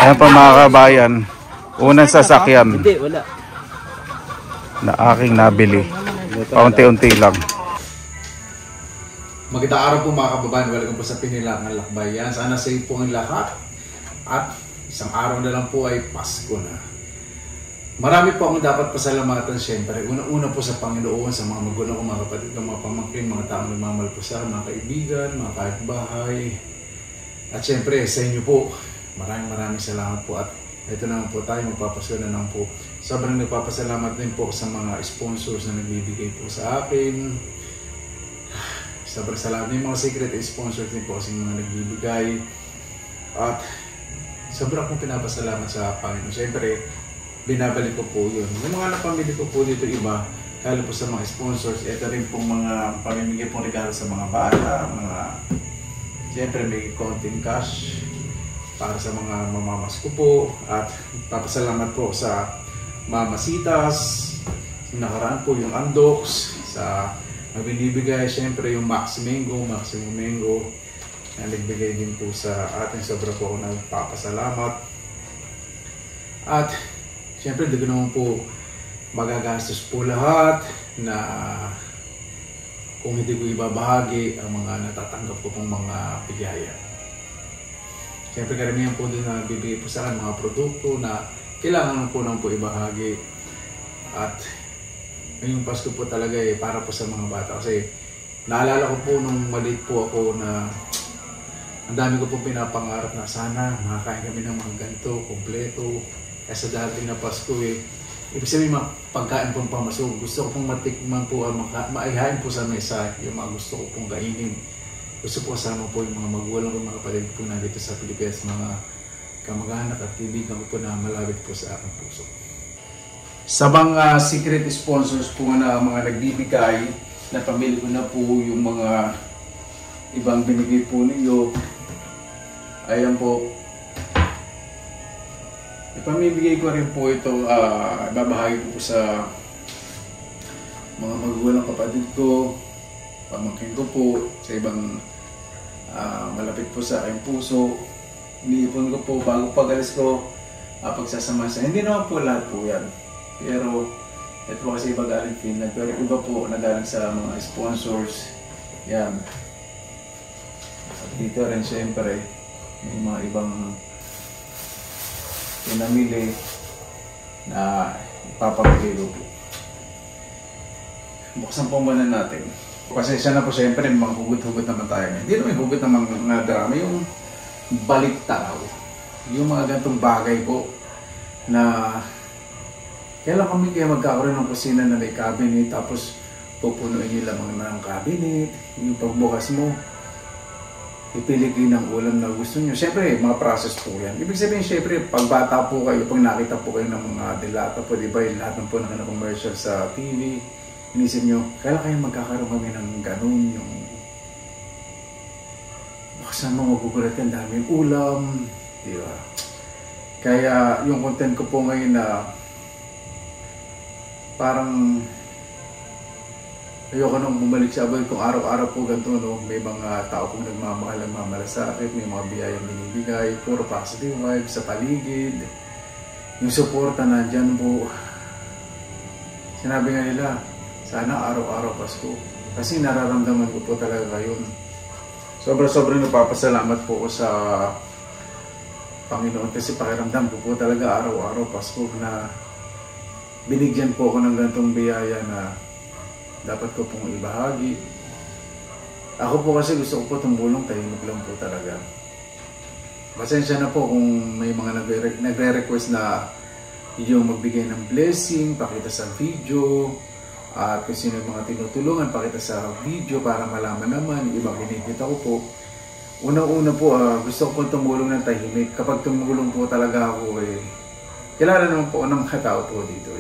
Ayan po mga kabayan, unang sasakyan na aking nabili. Paunti-unti lang. Magandang araw po mga kababayan, welcome po sa Pinilangan Lakbayan. Sana safe po ang lahat at isang araw na lang po ay Pasko na. Marami po akong dapat pasalamatan siyempre. Una-una po sa Panginoon, sa mga magulang ko, mga kapatid ko, mga pamangkin, mga taong nagmamahal po sa mga kaibigan, mga kapitbahay. At siyempre sa inyo po, maraming salamat po. At ito naman po tayo, magpapasko na lang po. Sobrang nagpapasalamat din po sa mga sponsors na nagbibigay po sa akin. Sobrang salamat din mga secret sponsors din po kasi mga nagbibigay. At sobrang akong pinapasalamat sa Panginoon. Siyempre, binabalik ko po yun. Yung mga napamili ko po dito iba, kaya po sa mga sponsors, ito rin pong mga pamimigay pong regalo sa mga bata, siyempre may konting cash para sa mga mamamas ko po. At papasalamat po sa Mamasitas, nakaraan po yung Andox, sa binibigay, siyempre yung Maximum Mango, na nagbigay din po sa atin. Sobra po ako nagpapasalamat. At siyempre, di ko naman po magagastos po lahat na kung hindi ko ibabahagi ang mga natatanggap ko pong mga bigaya. Siyempre, karamihan po din na bibigay po sa akin mga produkto na kailangan po nang po ibahagi. At ngayong Pasko po talaga para po sa mga bata. Kasi naalala ko po nung maliit po ako na ang dami ko po pinapangarap na sana makakain kami ng mga ganito, kompleto. Kasi dati na Pasko ibig sabihin mga pagkain pong pamasok. Gusto ko pong matikman po, maihain po sa mesa yung mga gusto ko pong kainin. Gusto po kasama po yung mga magulang ko, mga kapatid po na dito sa Pilipinas, mga kamag-anak at kaibigan ko po na malapit po sa aking puso. Sa mga secret sponsors po na mga nagbibigay, na pamili ko na po yung mga ibang binigay po ninyo. Ayan po. Ipamibigay ko rin po ito, babahagi ko po sa mga magulang kapatid ko, pamangkin ko po, sa ibang malapit po sa aking puso. Iniipon ko po bago pag-alis ko, pagsasama sa hindi naman po lahat po yan. Pero ito po kasi iba galing Finland, pero iba po nagaling sa mga sponsors. Yan. At dito rin siyempre, may mga ibang pinamili na ipapamigay ko po. Buksan po muna natin. Kasi siya na po siyempre, mga hugot-hugot naman tayo. Hindi naman hugot ng mga drama, yung baliktaraw. Yung mga ganitong bagay po na kailan kami kaya magkakaroon ng kusina na may cabinet, tapos pupunuin nila mga ng cabinet. Yung pagbukas mo, ipili kayo ng ulam na gusto nyo. Siyempre, mga process po yan. Ibig sabihin, siyempre, pag bata po kayo, pag nakita po kayo ng mga dilata po, di ba, lahat ng po ng commercial sa TV, inisip nyo, kailan kayo magkakaroon kami ng ganun, yung buksan mo, magugulat ka, daming ulam, di ba? Kaya, yung content ko po ngayon na parang ayoko nang bumalik sa abay kung araw-araw po ganito, no? May mga tao pong nagmamalasakit, may mga biyayang binibigay, puro positive vibes sa paligid, yung suporta nandyan po. Sinabi nga nila, sana araw-araw Pasko, kasi nararamdaman ko po talaga ngayon. Sobrang nagpapasalamat po ko sa Panginoon kasi pakiramdam ko po talaga araw-araw Pasko na binigyan po ako ng ganitong biyaya na dapat ko pong ibahagi. Ako po kasi gusto ko po tumulong, tahimik lang po talaga. Pasensya na po kung may mga nagre-request na yung magbigay ng blessing, pakita sa video, at kung sino yung mga tinutulungan, pakita sa video para malaman naman, yung ibang kinikita ko po. Una-una po, gusto ko po tumulong ng tahimik. Kapag tumulong po talaga ako, kilala naman po ng mga tao po dito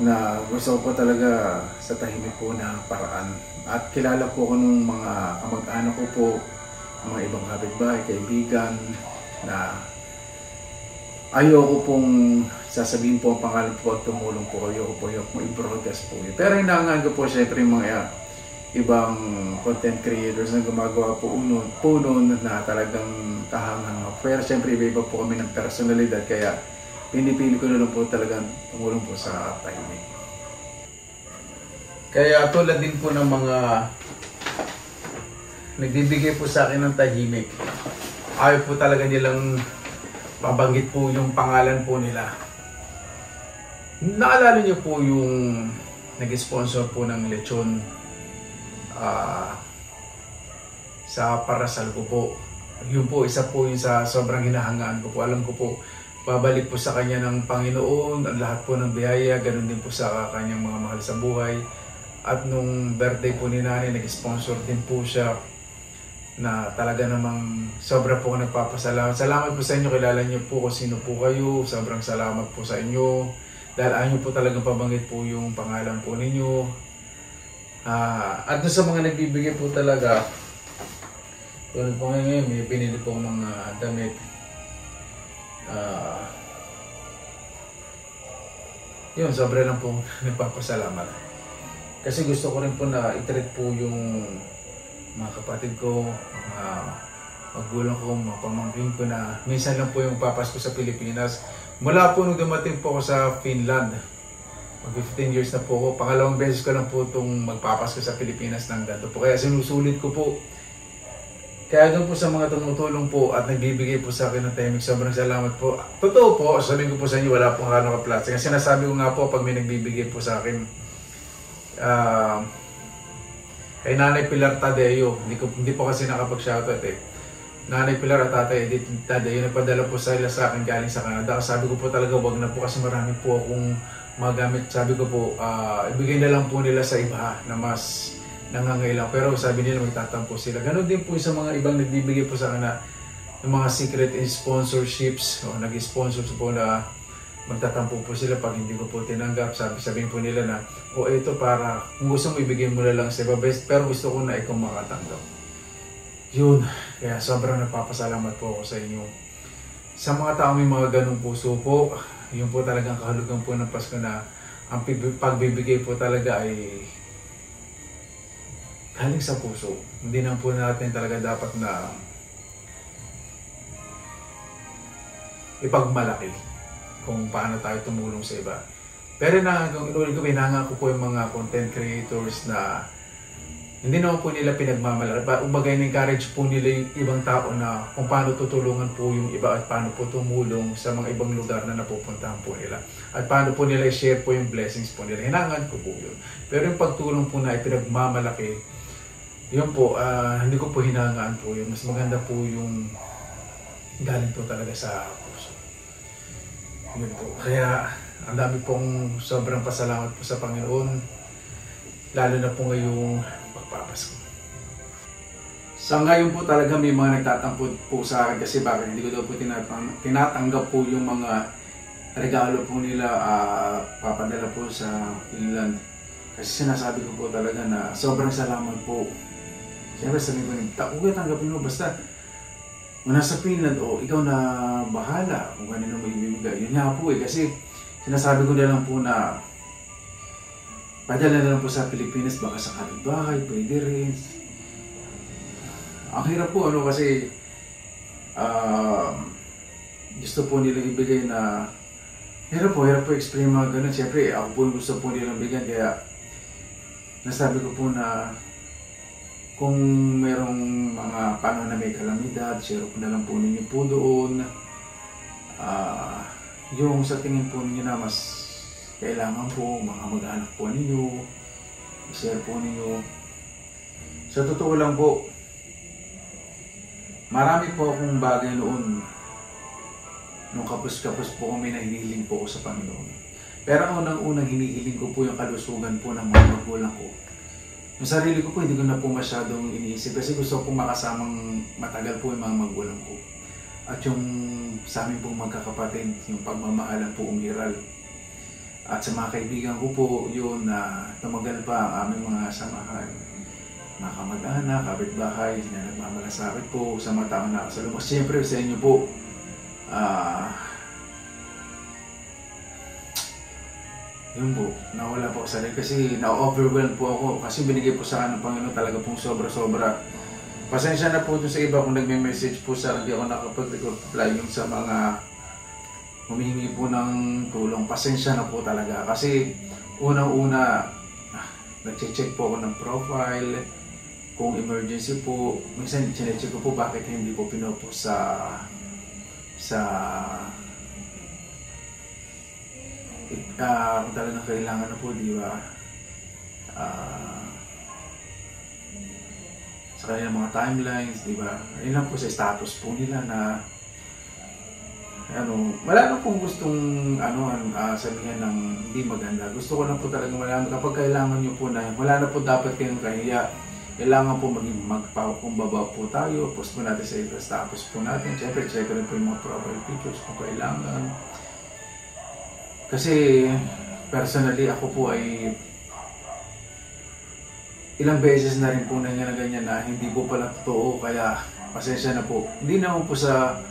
na gusto ko po talaga sa tahimik po na paraan. At kilala po ko nung mga kamag-anak ko po, mga ibang kapitbahay, kaibigan, na ayoko pong sasabihin po ang pangalan po at tumulong po, ayoko po i-broadcast po. Pero hinangaan ko po siyempre yung ibang content creators na gumagawa po noon na talagang kahanghang. Pero syempre iba-iba po kami ng personalidad, kaya pinipili ko na lang po talagang tumulong po sa tahimik. Kaya tulad din po ng mga nagbibigay po sa akin ng tahimik, ayaw po talaga nilang mabanggit po yung pangalan po nila. Naalala niyo po yung nag-sponsor po ng lechon sa parasal ko po. Yun po, isa po yung sa sobrang hinahangaan ko po. Alam ko po, babalik po sa kanya ng Panginoon ang lahat po ng biyaya, ganun din po sa kanyang mga mahal sa buhay. At nung birthday po ni nanay, nag-sponsor din po siya na talaga namang sobra po ako nagpapasalamat. Salamat po sa inyo, kilala niyo po kung sino po kayo. Sobrang salamat po sa inyo. Dahil ayaw niyo po talagang pabanggit po yung pangalan po ninyo. At doon sa mga nagbibigay po talaga, tulad po ngayon, may pinili po mga damit. Yun, sobra lang po nagpapasalamat. Kasi gusto ko rin po na i-treat po yung mga kapatid ko, mga magulang ko, mga pamangkin ko na minsan lang po yung papasko sa Pilipinas. Mula po nung dumating po ako sa Finland, mag 15 years na po ako, pangalawang beses ko lang po itong magpapasko sa Pilipinas ng ganito po. Kaya sinusulit ko po. Kaya doon po sa mga tumutulong po at nagbibigay po sa akin ng tahimik, sobrang salamat po. Totoo po, sabihin ko po sa inyo, wala pong halo ka-plastic. Kasi sinasabi ko nga po, pag may nagbibigay po sa akin, kay Nanay Pilar Tadeo, hindi po kasi nakapag-shoutout eh. Nanay Pilar at Tatay Edith Tadeo, nagpadala po sila sa akin galing sa Canada. Sabi ko po talaga, wag na po kasi marami po akong magamit. Sabi ko po, ibigay na lang po nila sa iba na mas nangangailangan. Pero sabi nila magtatampo sila. Ganon din po sa mga ibang nagbibigay po sa akin na ng mga secret sponsorships. O, nag-sponsor po na magtatampo po sila pag hindi ko po tinanggap. Sabihin po nila na, ito para kung gusto mo ibigay mo na lang sa iba, pero gusto ko na ikaw makatanggap. Yun, kaya sobrang nagpapasalamat po ako sa inyo. Sa mga tao may mga ganong puso po, yun po talagang kahulugan po ng Pasko na ang pagbibigay po talaga ay galing sa puso. Hindi na po natin talaga dapat na ipagmalaki kung paano tayo tumulong sa iba. Pero pinangako po yung mga content creators na hindi naman po nila pinagmamalaki. Umbagay na-encourage po nila yung ibang tao na kung paano tutulungan po yung iba at paano po tumulong sa mga ibang lugar na napupuntahan po nila. At paano po nila i-share po yung blessings po nila. Hinangan ko po yun. Pero yung pagtulong po na ipinagmamalaki, yun po, hindi ko po hinangaan po yun. Mas maganda po yung galing po talaga sa puso. Yun po. Kaya ang dami pong sobrang pasalamat po sa Panginoon. Lalo na po ngayong magpapasko. Sa ngayon po talaga may mga nagtatampo po sa akin kasi bakit hindi ko daw po tinatanggap po yung mga regalo po nila papadala po sa Finland. Kasi sinasabi ko po talaga na sobrang salamat po. Siyempre sabi ko rin, huwag tanggapin mo basta nasa Finland ikaw na bahala kung kanino mo ibibigay. Yun nga po kasi sinasabi ko na lang po na padala na lang po sa Pilipinas, baka sa kapitbahay, pwede rin. Ang hirap po kasi gusto po nilang ibigay na hirap po explain mga ganun. Siyempre ako po yung gusto po nilang bigyan, kaya nasabi ko po na kung merong mga panahon na may kalamidad, share ko na lang po ninyo po doon. Yung sa tingin po ninyo na mas kailangan po, mga mag-anak po ninyo, share po ninyo. Sa totoo lang po, marami po akong bagay noon. Nung kapos-kapos po kami na hinihiling po ko sa Panginoon. Pero unang-unang hinihiling ko po yung kalusugan po ng mga magulang ko. Yung sarili ko po, hindi ko na po masyadong iniisip kasi gusto kong makasamang matagal po yung mga magulang ko. At yung sa amin pong magkakapatid, yung pagmamahalan po umiral. At sa mga kaibigan ko po, yun na tumagal pa ang aming mga samahan. Mga kamag-anak, kapitbahay, na nagmamalasakit po sa mga taong nakasalubong. Siyempre sa inyo po, yun po, nawala po sa kasi na-overwhelm po ako kasi binigay po sa akin ng Panginoon talaga pong sobra-sobra. Pasensya na po dun sa iba kung nagme-message po sa hindi ako nakapag-reply yung sa mga humihingi po ng tulong. Pasensya na po talaga kasi unang-una nag-check po ako ng profile, kung emergency po, minsan chinecheck ko po bakit hindi ko pinupost kung talagang kailangan na po, di ba? Sa kanilang mga timelines, di ba? Ayun lang po sa status po nila na wala na pong gustong sabihin ng hindi maganda. Gusto ko lang po talagang malaman kapag kailangan nyo po na wala na po dapat kayong kahiya. Kailangan po magpakumbaba po tayo, post po natin sa status po natin. Siyempre, check rin po yung mga profile pictures kung kailangan. Kasi, personally, ako po ay ilang beses na rin po na ganyan na hindi po pala totoo. Kaya, pasensya na po. Hindi naman po sa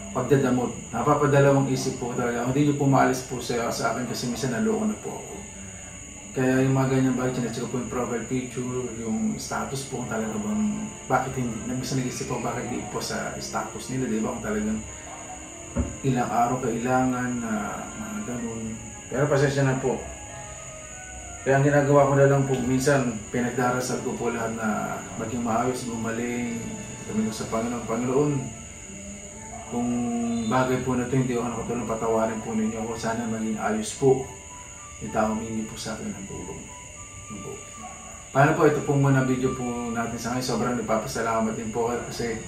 pagdadamot. Napapadalawang isip po talaga. Hindi nyo po maalis po sa akin kasi minsan naloko na po ako. Kaya yung mga ganyan bagay, chinecheck ko po yung profile picture, yung status po kung talaga bang, bakit hindi, minsan nag-isip po bakit hindi po sa status nila, di ba? Kung talagang ilang araw kailangan na mga ganun. Pero pasensya na po. Kaya ang ginagawa ko na lang po, minsan pinagdarasal ko po lahat na maging maayos, gumaling, sabi ko sa Panginoon, kung bagay po na ito, hindi ako nakatulong, patawarin po ninyo ako, sana maging ayos po. Yung tao humingi po sa akin ng tulong. Paano po, ito po muna video po natin sa ngayon. Sobrang nagpapasalamat din po kasi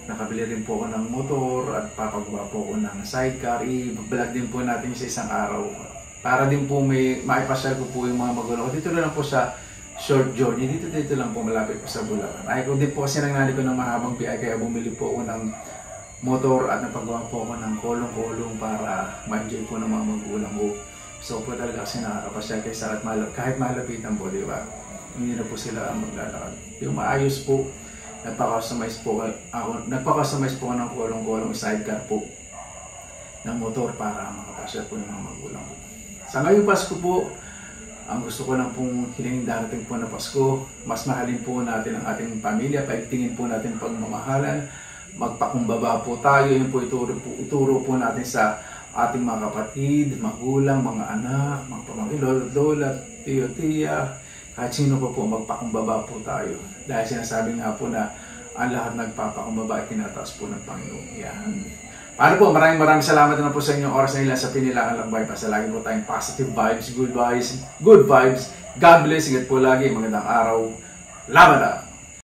nakabili rin po ako ng motor at papagawa po ako ng sidecar. I-vlog din po natin sa isang araw. Para din po maipasyal ko po yung mga magulang. Dito na lang po sa short journey. Dito lang po malapit po sa Bulacan. Ay ko din po kasi nangyari ko ng mahabang biyahe kaya bumili po ako ng motor at napagawa po ako ng kolong-kolong para ma-enjoy po ng mga magulang ko. So po talaga kasi nakakapasyal kayo sa kahit malapitan po, di ba? Hindi na po sila maglalakad. Yung maayos po, nagpaka-customize po ako ng kolong-kolong sidecar po ng motor para makapasyal po yung mga magulang ko. Sa ngayong Pasko po, ang gusto ko lang pong hilingin darating po na Pasko, mas mahalin po natin ang ating pamilya, paigtingin po natin pagmamahalan, magpakumbaba po tayo, yun po ituro po natin sa ating mga kapatid, magulang, mga anak, mga pamangkin, lola, tiyo-tiya, kahit sino po magpakumbaba po tayo. Dahil sinasabi nga po na ang lahat nagpapakumbaba ay tinataas po ng Panginoon. Yan. Paano po, maraming salamat na po sa inyong oras na ilan sa Pinilangan Lakbay. Basta lagi po tayong positive vibes, good vibes. God bless, ingat po lagi, magandang araw, laban na!